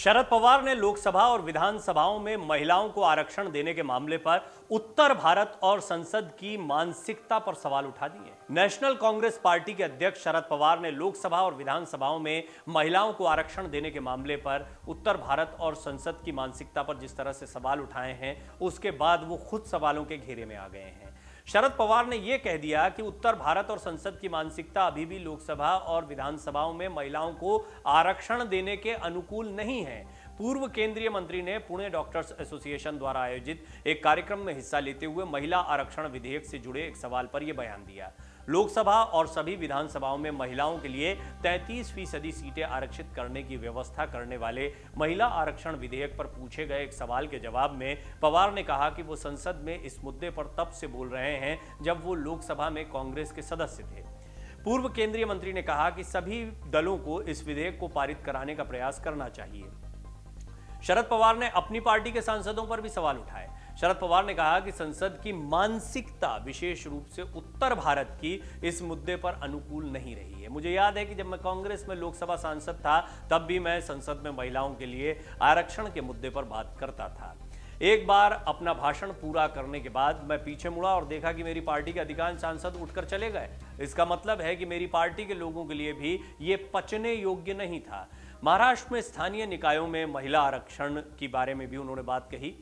शरद पवार ने लोकसभा और विधानसभाओं में महिलाओं को आरक्षण देने के मामले पर उत्तर भारत और संसद की मानसिकता पर सवाल उठा दिए। नेशनल कांग्रेस पार्टी के अध्यक्ष शरद पवार ने लोकसभा और विधानसभाओं में महिलाओं को आरक्षण देने के मामले पर उत्तर भारत और संसद की मानसिकता पर जिस तरह से सवाल उठाए हैं, उसके बाद वो खुद सवालों के घेरे में आ गए हैं। शरद पवार ने यह कह दिया कि उत्तर भारत और संसद की मानसिकता अभी भी लोकसभा और विधानसभाओं में महिलाओं को आरक्षण देने के अनुकूल नहीं है। पूर्व केंद्रीय मंत्री ने पुणे डॉक्टर्स एसोसिएशन द्वारा आयोजित एक कार्यक्रम में हिस्सा लेते हुए महिला आरक्षण विधेयक से जुड़े एक सवाल पर यह बयान दिया। लोकसभा और सभी विधानसभाओं में महिलाओं के लिए 33% सीटें आरक्षित करने की व्यवस्था करने वाले महिला आरक्षण विधेयक पर पूछे गए एक सवाल के जवाब में पवार ने कहा कि वो संसद में इस मुद्दे पर तब से बोल रहे हैं जब वो लोकसभा में कांग्रेस के सदस्य थे। पूर्व केंद्रीय मंत्री ने कहा कि सभी दलों को इस विधेयक को पारित कराने का प्रयास करना चाहिए। शरद पवार ने अपनी पार्टी के सांसदों पर भी सवाल उठाए। शरद पवार ने कहा कि संसद की मानसिकता विशेष रूप से उत्तर भारत की इस मुद्दे पर अनुकूल नहीं रही है। मुझे याद है कि जब मैं कांग्रेस में लोकसभा सांसद था तब भी मैं संसद में महिलाओं के लिए आरक्षण के मुद्दे पर बात करता था। एक बार अपना भाषण पूरा करने के बाद मैं पीछे मुड़ा और देखा कि मेरी पार्टी के अधिकांश सांसद उठकर चले गए। इसका मतलब है कि मेरी पार्टी के लोगों के लिए भी ये पचने योग्य नहीं था। महाराष्ट्र में स्थानीय निकायों में महिला आरक्षण के बारे में भी उन्होंने बात कही।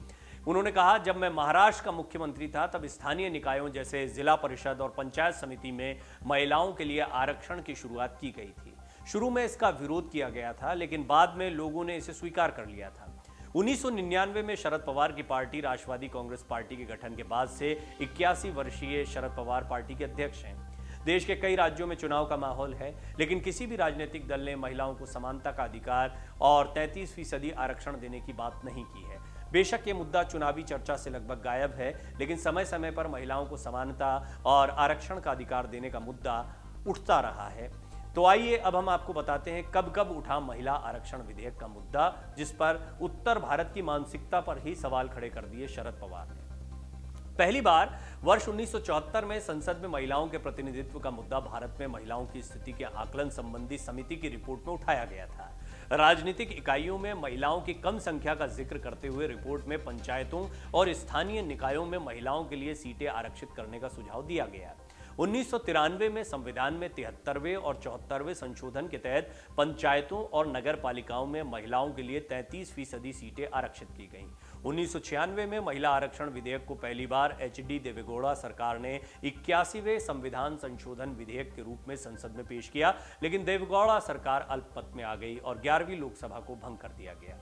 उन्होंने कहा, जब मैं महाराष्ट्र का मुख्यमंत्री था तब स्थानीय निकायों जैसे जिला परिषद और पंचायत समिति में महिलाओं के लिए आरक्षण की शुरुआत की गई थी। शुरू में इसका विरोध किया गया था, लेकिन बाद में लोगों ने इसे स्वीकार कर लिया था। 1999 में शरद पवार की पार्टी राष्ट्रवादी कांग्रेस पार्टी के गठन के बाद से 81 वर्षीय शरद पवार पार्टी के अध्यक्ष हैं। देश के कई राज्यों में चुनाव का माहौल है, लेकिन किसी भी राजनीतिक दल ने महिलाओं को समानता का अधिकार और 33% आरक्षण देने की बात नहीं की है। बेशक ये मुद्दा चुनावी चर्चा से लगभग गायब है, लेकिन समय समय पर महिलाओं को समानता और आरक्षण का अधिकार देने का मुद्दा उठता रहा है। तो आइए अब हम आपको बताते हैं कब कब उठा महिला आरक्षण विधेयक का मुद्दा, जिस पर उत्तर भारत की मानसिकता पर ही सवाल खड़े कर दिए शरद पवार ने। पहली बार वर्ष 1974 में संसद में महिलाओं के प्रतिनिधित्व का मुद्दा भारत में महिलाओं की स्थिति के आकलन संबंधी समिति की रिपोर्ट में उठाया गया था। राजनीतिक इकाइयों में महिलाओं की कम संख्या का जिक्र करते हुए रिपोर्ट में पंचायतों और स्थानीय निकायों में महिलाओं के लिए सीटें आरक्षित करने का सुझाव दिया गया। 1993 में संविधान में 73वें और 74वें संशोधन के तहत पंचायतों और नगर पालिकाओं में महिलाओं के लिए 33% सीटें आरक्षित की गईं। 1996 में महिला आरक्षण विधेयक को पहली बार एच.डी. देवेगौड़ा सरकार ने 81वें संविधान संशोधन विधेयक के रूप में संसद में पेश किया, लेकिन देवेगौड़ा सरकार अल्पमत में आ गई और 11वीं लोकसभा को भंग कर दिया गया।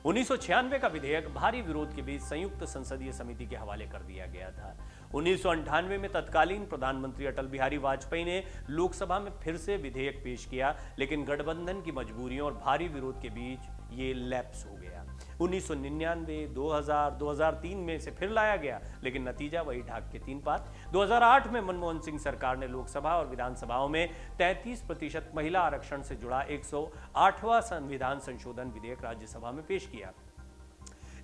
1996 का विधेयक भारी विरोध के बीच संयुक्त संसदीय समिति के हवाले कर दिया गया था। 1998 में तत्कालीन प्रधानमंत्री अटल बिहारी वाजपेयी ने लोकसभा में फिर से विधेयक पेश किया, लेकिन गठबंधन की मजबूरियों और भारी विरोध के बीच ये लैप्स हो गया। 1999, 2000, 2003 में से फिर लाया गया, लेकिन नतीजा वही ढाक के तीन पार। 2008 में मनमोहन सिंह सरकार ने लोकसभा और विधानसभाओं में 33% महिला आरक्षण से जुड़ा 108वां संविधान संशोधन विधेयक राज्यसभा में पेश किया।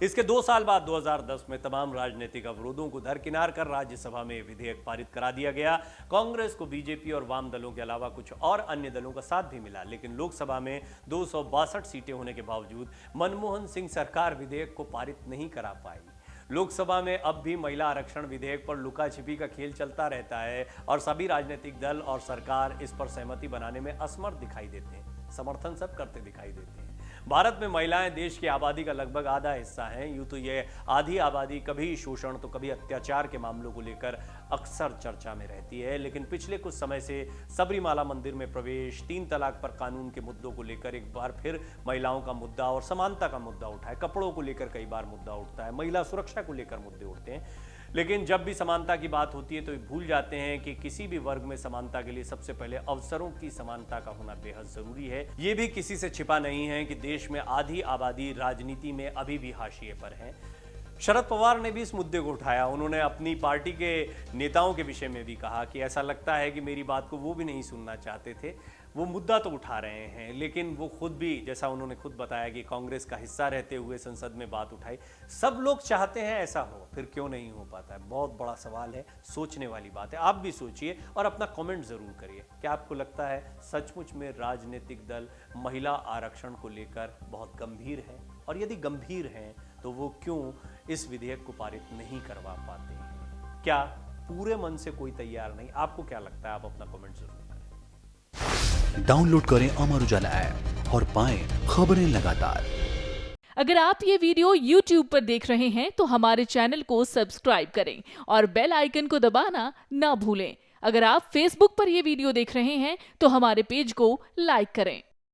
इसके 2 साल बाद 2010 में तमाम राजनीतिक अवरोधों को दरकिनार कर राज्यसभा में विधेयक पारित करा दिया गया। कांग्रेस को बीजेपी और वाम दलों के अलावा कुछ और अन्य दलों का साथ भी मिला, लेकिन लोकसभा में 262 सीटें होने के बावजूद मनमोहन सिंह सरकार विधेयक को पारित नहीं करा पाई। लोकसभा में अब भी महिला आरक्षण विधेयक पर लुका छिपी का खेल चलता रहता है और सभी राजनीतिक दल और सरकार इस पर सहमति बनाने में असमर्थ दिखाई देते हैं। समर्थन सब करते दिखाई देते हैं। भारत में महिलाएं देश की आबादी का लगभग आधा हिस्सा हैं। यूं तो ये आधी आबादी कभी शोषण तो कभी अत्याचार के मामलों को लेकर अक्सर चर्चा में रहती है, लेकिन पिछले कुछ समय से सबरीमाला मंदिर में प्रवेश, 3 तलाक पर कानून के मुद्दों को लेकर एक बार फिर महिलाओं का मुद्दा और समानता का मुद्दा उठा है। कपड़ों को लेकर कई बार मुद्दा उठता है, महिला सुरक्षा को लेकर मुद्दे उठते हैं। लेकिन जब भी समानता की बात होती है तो भूल जाते हैं कि किसी भी वर्ग में समानता के लिए सबसे पहले अवसरों की समानता का होना बेहद जरूरी है। ये भी किसी से छिपा नहीं है कि देश में आधी आबादी राजनीति में अभी भी हाशिए पर है। शरद पवार ने भी इस मुद्दे को उठाया। उन्होंने अपनी पार्टी के नेताओं के विषय में भी कहा कि ऐसा लगता है कि मेरी बात को वो भी नहीं सुनना चाहते थे। वो मुद्दा तो उठा रहे हैं, लेकिन वो खुद भी, जैसा उन्होंने खुद बताया कि कांग्रेस का हिस्सा रहते हुए संसद में बात उठाई। सब लोग चाहते हैं ऐसा हो, फिर क्यों नहीं हो पाता है? बहुत बड़ा सवाल है, सोचने वाली बात है। आप भी सोचिए और अपना कमेंट जरूर करिए। क्या आपको लगता है सचमुच में राजनीतिक दल महिला आरक्षण को लेकर बहुत गंभीर है? और यदि गंभीर हैं तो वो क्यों इस विधेयक को पारित नहीं करवा पाते हैं? क्या पूरे मन से कोई तैयार नहीं? आपको क्या लगता है? आप अपना कमेंट जरूर करें। डाउनलोड करें अमर उजाला ऐप और पाएं खबरें लगातार। अगर आप ये वीडियो YouTube पर देख रहे हैं तो हमारे चैनल को सब्सक्राइब करें और बेल आइकन को दबाना ना भूलें। अगर आप Facebook पर ये वीडियो देख रहे हैं तो हमारे पेज को लाइक करें।